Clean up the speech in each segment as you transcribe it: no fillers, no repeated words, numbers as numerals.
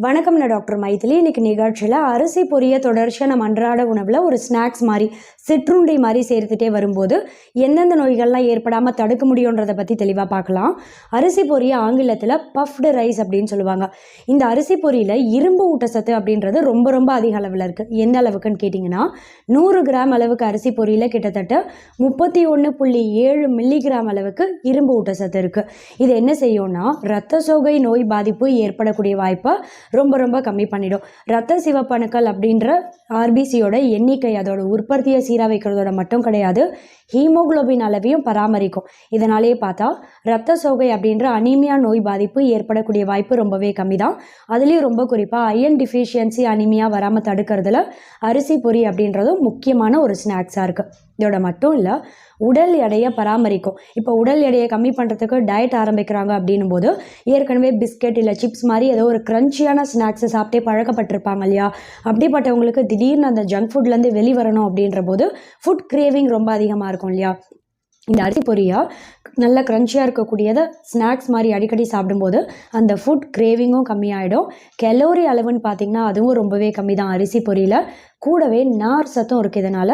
வணக்கம், நான் டாக்டர் மைதிலி. இன்னைக்கு நிகழ்ச்சியில் அரிசி பொரிய தொடர்ச்சியாக நம்ம அன்றாட உணவில் ஒரு ஸ்நாக்ஸ் மாதிரி சிற்றுண்டி மாதிரி சேர்த்துட்டே வரும்போது எந்தெந்த நோய்கள்லாம் ஏற்படாமல் தடுக்க முடியுன்றதை பற்றி தெளிவாக பார்க்கலாம். அரிசி பொரிய ஆங்கிலத்தில் பஃப்டு ரைஸ் அப்படின்னு சொல்லுவாங்க. இந்த அரிசி பொரியில் இரும்பு ஊட்டச்சத்து அப்படின்றது ரொம்ப ரொம்ப அதிக அளவில் இருக்குது. எந்த அளவுக்குன்னு கேட்டிங்கன்னா 100 கிராம் அளவுக்கு அரிசி பொரியில் கிட்டத்தட்ட 31.7 மில்லிகிராம் அளவுக்கு இரும்பு ஊட்டச்சத்து இருக்குது. இது என்ன செய்யும்னா இரத்த சோகை நோய் பாதிப்பு ஏற்படக்கூடிய வாய்ப்பை ரொம்ப ரொம்ப கம்மி பண்ணிடும். இரத்த சிவப்பணுக்கள் அப்படின்ற ஆர்பிசியோட எண்ணிக்கை அதோட உற்பத்தியை சீராக வைக்கிறதோட மட்டும் கிடையாது, ஹீமோகுளோபின் அளவையும் பராமரிக்கும். இதனாலேயே பார்த்தா இரத்த சோகை அப்படின்ற அனீமியா நோய் பாதிப்பு ஏற்படக்கூடிய வாய்ப்பு ரொம்பவே கம்மி தான். அதுலேயும் ரொம்ப குறிப்பாக அயன் டிஃபிஷியன்சி அனீமியா வராமல் தடுக்கிறதுல அரிசி பொரி அப்படின்றதும் முக்கியமான ஒரு ஸ்நாக்ஸாக இருக்குது. இதோட மட்டும் இல்லை, உடல் எடையை பராமரிக்கும். இப்போ உடல் எடையை கம்மி பண்ணுறதுக்கு டயட் ஆரம்பிக்கிறாங்க அப்படின்னும் போது ஏற்கனவே பிஸ்கெட் இல்லை சிப்ஸ் மாதிரி ஏதோ ஒரு க்ரன்ச்சியான ஸ்நாக்ஸை சாப்பிட்டே பழக்கப்பட்டிருப்பாங்க இல்லையா? அப்படிப்பட்டவங்களுக்கு திடீர்னு அந்த ஜங்க் ஃபுட்லேருந்து வெளிவரணும் அப்படின்ற போது ஃபுட் கிரேவிங் ரொம்ப அதிகமாக இருக்கும் இல்லையா? இந்த அரிசி பொரியா நல்ல க்ரன்ச்சியாக இருக்கக்கூடியதை ஸ்நாக்ஸ் மாதிரி அடிக்கடி சாப்பிடும்போது அந்த ஃபுட் கிரேவிங்கும் கம்மியாயிடும். கெலோரி அளவுன்னு பார்த்திங்கன்னா அதுவும் ரொம்பவே கம்மி தான் அரிசி பொரியில். கூடவே நார் சத்தும் இருக்குது. இதனால்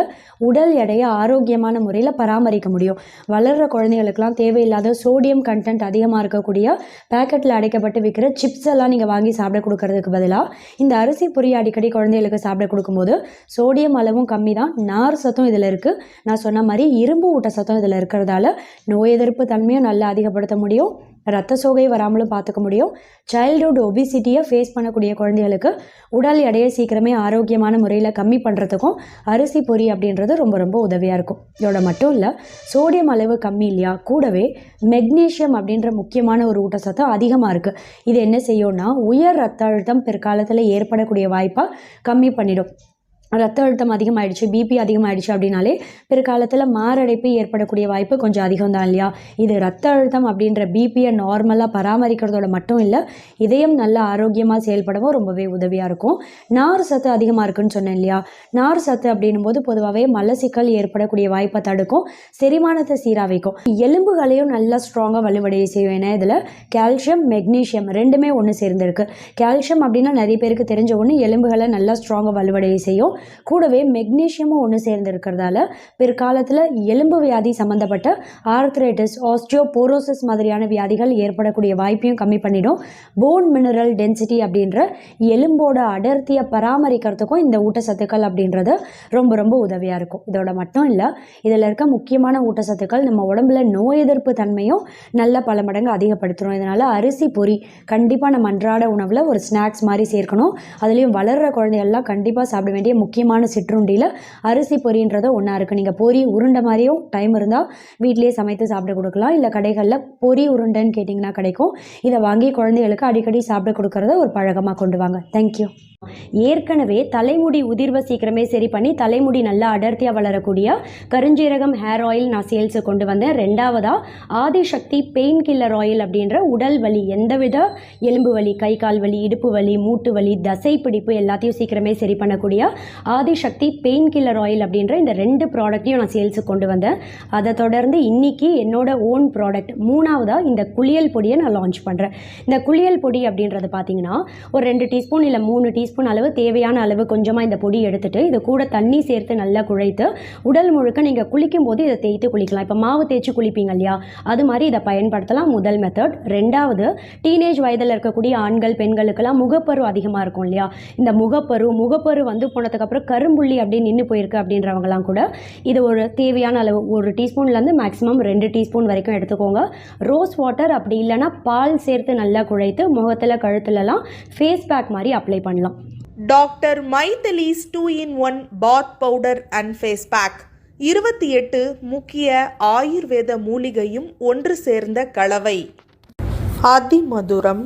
உடல் எடையை ஆரோக்கியமான முறையில் பராமரிக்க முடியும். வளர்கிற குழந்தைகளுக்கெல்லாம் தேவையில்லாத சோடியம் கண்டென்ட் அதிகமாக இருக்கக்கூடிய பேக்கெட்டில் அடைக்கப்பட்டு விற்கிற சிப்ஸ் எல்லாம் நீங்கள் வாங்கி சாப்பிட கொடுக்கறதுக்கு பதிலாக இந்த அரிசி பொரியை அடிக்கடி குழந்தைகளுக்கு சாப்பிட கொடுக்கும்போது சோடியம் அளவும் கம்மி தான், நார் சத்தும் இதில் இருக்குது. நான் சொன்ன மாதிரி இரும்பு ஊட்டச்சத்தும் இதில் இருக்கிறதால நோய் எதிர்ப்பு தன்மையும் நல்லா அதிகப்படுத்த முடியும், இரத்த சோகை வராமலும் பார்த்துக்க முடியும். சைல்டுஹுட் ஒபிசிட்டியை ஃபேஸ் பண்ணக்கூடிய குழந்தைகளுக்கு உடல் எடையை சீக்கிரமே ஆரோக்கியமான முறையில் கம்மி பண்ணுறதுக்கும் அரிசி பொரி அப்படின்றது ரொம்ப ரொம்ப உதவியாக இருக்கும். இதோட மட்டும் இல்லை, சோடியம் அளவு கம்மி இல்லையா, கூடவே மெக்னீஷியம் அப்படின்ற முக்கியமான ஒரு ஊட்டச்சத்து அதிகமாக இருக்குது. இது என்ன செய்யும்னா உயர் ரத்த அழுத்தம் பிற்காலத்தில் ஏற்படக்கூடிய வாய்ப்பை கம்மி பண்ணிடும். ரத்த அழுத்தம் அதிகமாகிடுச்சு, பிபி அதிகமாகிடுச்சு அப்படின்னாலே பிற்காலத்தில் மாரடைப்பு ஏற்படக்கூடிய வாய்ப்பு கொஞ்சம் அதிகம் தான் இல்லையா? இது ரத்த அழுத்தம் அப்படின்ற பிபியை நார்மலாக பராமரிக்கிறதோட மட்டும் இல்லை, இதயம் நல்ல ஆரோக்கியமாக செயல்படவும் ரொம்பவே உதவியாக இருக்கும். நார் சத்து அதிகமாக இருக்குன்னு சொன்னேன் இல்லையா? நார் சத்து அப்படின்னும் போது பொதுவாகவே மலச்சிக்கல் ஏற்படக்கூடிய வாய்ப்பை தடுக்கும், செரிமானத்தை சீராக வைக்கும், எலும்புகளையும் நல்லா ஸ்ட்ராங்காக வலுவடைய செய்யும். ஏன்னா இதில் கால்சியம் மெக்னீஷியம் ரெண்டுமே ஒன்று சேர்ந்துருக்கு. கால்சியம் அப்படின்னா நிறைய பேருக்கு தெரிஞ்ச ஒன்று, எலும்புகளை நல்லா ஸ்ட்ராங்காக வலுவடைய செய்யும். கூடவே மெக்னீஷியமும் ஒன்று சேர்ந்து இருக்கிறதால பிற்காலத்தில் எலும்பு வியாதி சம்மந்தப்பட்ட ஆர்த்ரைட்டிஸ், ஆஸ்டியோபோரோசிஸ் மாதிரியான வியாதிகள் ஏற்படக்கூடிய வாய்ப்பையும் கம்மி பண்ணிடும். போன் மினரல் டென்சிட்டி அப்படின்ற எலும்போட அடர்த்தியை பராமரிக்கிறதுக்கும் இந்த ஊட்டச்சத்துக்கள் அப்படின்றது ரொம்ப ரொம்ப உதவியாக இருக்கும். இதோட மட்டும் இல்லை, இதில் இருக்க முக்கியமான ஊட்டச்சத்துக்கள் நம்ம உடம்புல நோய் எதிர்ப்பு தன்மையும் நல்ல பல மடங்கு அதிகப்படுத்துகிறோம். இதனால் அரிசி பொரி கண்டிப்பாக நம்ம அன்றாட உணவில் ஒரு ஸ்நாக்ஸ் மாதிரி சேர்க்கணும். அதுலேயும் வளர்கிற குழந்தைகள்லாம் கண்டிப்பாக சாப்பிட வேண்டிய முக்கியமான சிற்றுண்டியில் அரிசி பொரின்றது ஒன்றா இருக்குது. நீங்கள் பொரி உருண்டை மாதிரியும் டைம் இருந்தால் வீட்டிலேயே சமைத்து சாப்பிட கொடுக்கலாம், இல்லை கடைகளில் பொரி உருண்டைன்னு கேட்டிங்கன்னா கிடைக்கும். இதை வாங்கி குழந்தைகளுக்கு அடிக்கடி சாப்பிட கொடுக்கறத ஒரு பழக்கமாக கொண்டு வாங்க. தேங்க்யூ. ஏற்கனவே தலைமுடி உதிர்வை சீக்கிரமே சரி பண்ணி தலைமுடி நல்லா அடர்த்தியாக வளரக்கூடிய கருஞ்சீரகம் ஹேர் ஆயில் நான் சேல்ஸு கொண்டு வந்தேன். ரெண்டாவதாக ஆதிசக்தி பெயின் கில்லர் ஆயில் அப்படின்ற உடல் வலி, எந்தவித எலும்பு வலி, கை கால் வலி, இடுப்பு வலி, மூட்டு வலி, தசை பிடிப்பு எல்லாத்தையும் சீக்கிரமே சரி பண்ணக்கூடிய ஆதிசக்தி பெயின் கில்லர் ஆயில் அப்படின்ற இந்த 2 ப்ராடக்ட்டையும் நான் சேல்ஸுக்கு கொண்டு வந்தேன். அதை தொடர்ந்து இன்னைக்கு என்னோட ஓன் ப்ராடக்ட் மூணாவதாக இந்த குளியல் பொடியை நான் லான்ச் பண்ணுறேன். இந்த குளியல் பொடி அப்படின்றது பார்த்தீங்கன்னா ஒரு 2 டீஸ்பூன் இல்லை 3 டீஸ்பூன் அளவு, தேவையான அளவு கொஞ்சமாக இந்த பொடி எடுத்துட்டு இது கூட தண்ணி சேர்த்து நல்லா குழைத்து உடல் முழுக்க நீங்கள் குளிக்கும் போது இதை தேய்த்து குளிக்கலாம். இப்போ மாவு தேய்ச்சி குளிப்பீங்க இல்லையா, அது மாதிரி இதை பயன்படுத்தலாம். முதல் மெத்தட். ரெண்டாவது, டீனேஜ் வயதில் இருக்கக்கூடிய ஆண்கள் பெண்களுக்கெல்லாம் முகப்பரு அதிகமாக இருக்கும் இல்லையா, இந்த முகப்பரு வந்து போனதுக்கப்புறம் கரும்புள்ளி அப்படியே நின்று போயிருக்கு அப்படின்றவங்களாம் கூட இது ஒரு தேவையான அளவு 1 டீஸ்பூன்லேருந்து மேக்ஸிமம் 2 டீஸ்பூன் வரைக்கும் எடுத்துக்கோங்க. ரோஸ் வாட்டர் அப்படி இல்லைன்னா பால் சேர்த்து நல்லா குழைத்து முகத்தில் கழுத்துலலாம் ஃபேஸ் பேக் மாதிரி அப்ளை பண்ணலாம். Doctor Mythili's 2-in-1 bath powder and face pack 28 முக்கிய ஆயுர்வேத மூலிகையும் ஒன்று சேர்ந்த கலவை. அதிமதுரம்,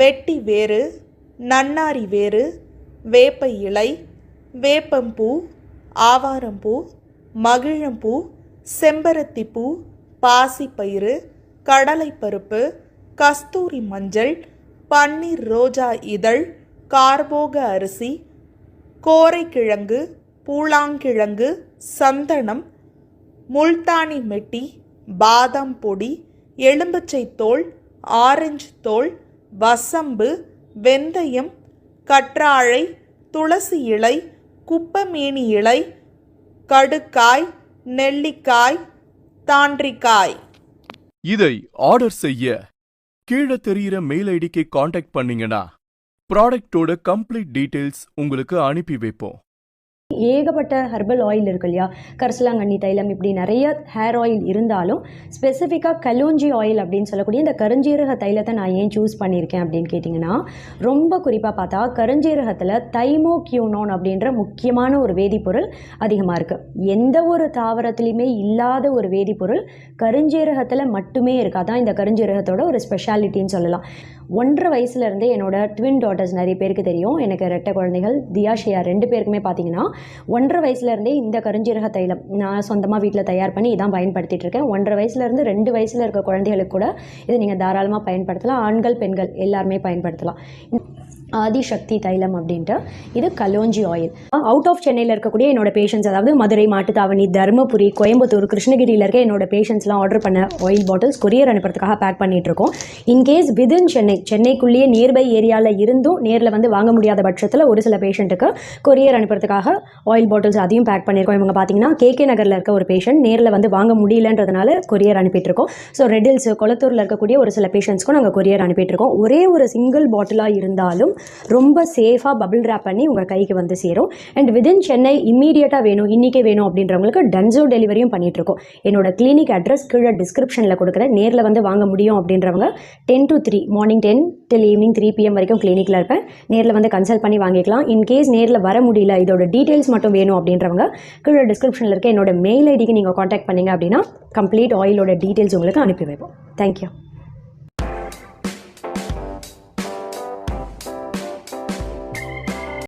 வெட்டி வேறு, நன்னாரி வேறு, வேப்ப இலை, வேப்பம்பூ, ஆவாரம்பூ, மகிழம்பூ, செம்பருத்திப்பூ, பாசிப்பயிறு, கடலைப்பருப்பு, கஸ்தூரி மஞ்சள், பன்னீர் ரோஜா இதழ், கார்போக அரிசி, கோரைக்கிழங்கு, பூளாங்கிழங்கு, சந்தனம், முல்தானி மெட்டி, பாதாம் பொடி, எலும்பச்சை தோல், ஆரஞ்சு தோல், வசம்பு, வெந்தயம், கற்றாழை, துளசி இலை, குப்பமேனி இலை, கடுக்காய், நெல்லிக்காய், தாண்டிக்காய். இதை ஆர்டர் செய்ய கீழே தெரியிற மெயில் ஐடிக்கு காண்டாக்ட் பண்ணீங்கன்னா ப்ராடக்டோட கம்ப்ளீட் டீடைல்ஸ் உங்களுக்கு அனுப்பி வைப்போம். ஏகப்பட்ட ஹெர்பல் ஆயில் இருக்கு இல்லையா, கரிசலாங்கண்ணி தைலம், இப்படி நிறைய ஹேர் ஆயில் இருந்தாலும் ஸ்பெசிஃபிக்காக கலோஞ்சி ஆயில் அப்படின்னு சொல்லக்கூடிய இந்த கருஞ்சீரக தைலத்தை நான் ஏன் சூஸ் பண்ணியிருக்கேன் அப்படின்னு கேட்டிங்கன்னா, ரொம்ப குறிப்பாக பார்த்தா கருஞ்சீரகத்தில் தைமோக்யூனோன் அப்படின்ற முக்கியமான ஒரு வேதிப்பொருள் அதிகமாக இருக்குது. எந்த ஒரு தாவரத்துலையுமே இல்லாத ஒரு வேதிப்பொருள் கருஞ்சீரகத்தில் மட்டுமே இருக்குது. அதான் இந்த கருஞ்சீரகத்தோட ஒரு ஸ்பெஷாலிட்டின்னு சொல்லலாம். 1.5 வயசுலேருந்தே என்னோட ட்வின் டாட்டர்ஸ் நிறைய பேருக்கு தெரியும், எனக்கு ரெட்டை குழந்தைகள் தியா ஷியா 2 பேருக்குமே பார்த்தீங்கன்னா 1.5 வயசுலேருந்தே இந்த கருஞ்சீரக தைலம் நான் சொந்தமாக வீட்டில் தயார் பண்ணி இதான் பயன்படுத்திட்டு இருக்கேன். 1.5 வயசுலேருந்து 2 வயசில் இருக்க குழந்தைகளுக்கு கூட இதை நீங்கள் தாராளமாக பயன்படுத்தலாம். ஆண்கள் பெண்கள் எல்லாருமே பயன்படுத்தலாம். ஆதிசக்தி தைலம் அப்படின்ட்டு இது கலோஞ்சி ஆயில். அவுட் ஆஃப் சென்னையில் இருக்கக்கூடிய என்னோட பேஷண்ட்ஸ், அதாவது மதுரை, மாட்டுத்தாவணி, தருமபுரி, கோயம்புத்தூர், கிருஷ்ணகிரியில் இருக்க என்னோட பேஷண்ட்ஸ்லாம் ஆர்டர் பண்ண ஆயில் பாட்டில்ஸ் கொரியர் அனுப்புறதுக்காக பேக் பண்ணிகிட்ருக்கோம். இன்கேஸ் விதின் சென்னைக்குள்ளேயே நியர்பை ஏரியாவில் இருந்தும் நேரில் வந்து வாங்க முடியாத பட்சத்தில் ஒரு சில பேஷண்ட்டுக்கு கொரியர் அனுப்புறதுக்காக ஆயில் பாட்டில்ஸ் அதையும் பேக் பண்ணியிருக்கோம். இவங்க பார்த்தீங்கன்னா KK நகரில் இருக்க ஒரு பேஷண்ட் நேரில் வந்து வாங்க முடியலன்றதுனால கொரியர் அனுப்பிட்டுருக்கோம். ஸோ ரெட் ஹில்ஸ், கொளத்தூரில் இருக்கக்கூடிய ஒரு சில பேஷண்ட்ஸ்க்கும் நாங்கள் கொரியர் அனுப்பிட்டுருக்கோம். ஒரே ஒரு சிங்கிள் பாட்டிலாக இருந்தாலும் ரொம்ப சேஃபாக பபிள் ரேப் பண்ணி உங்கள் கைக்கு வந்து சேரும். அண்ட் விதின் சென்னை இம்மீடியட்டாக வேணும், இன்றைக்கே வேணும் அப்படின்றவங்களுக்கு டன்சோ டெலிவரியும் பண்ணிகிட்ருக்கோம். என்னோட கிளினிக் அட்ரஸ் கீழே டிஸ்கிரிப்ஷனில் கொடுக்குறேன். நேரில் வந்து வாங்க முடியும் அப்படின்றவங்க 10 to 3, morning 10 till evening 3 PM வரைக்கும் கிளினிக்கில் இருப்பேன். நேரில் வந்து கன்சல்ட் பண்ணி வாங்கிக்கலாம். இன்கேஸ் நேரில் வர முடியல, இதோட டீட்டெயில்ஸ் மட்டும் வேணும் அப்படின்றவங்க கீழே டிஸ்கிரிப்ஷனில் இருக்க என்னோட மெயில் ஐடிக்கு நீங்கள் காண்டாக்ட் பண்ணிங்க அப்படின்னா கம்ப்ளீட் ஆயிலோட டீட்டெயில்ஸ் உங்களுக்கு அனுப்பி வைப்போம். தேங்க்யூ.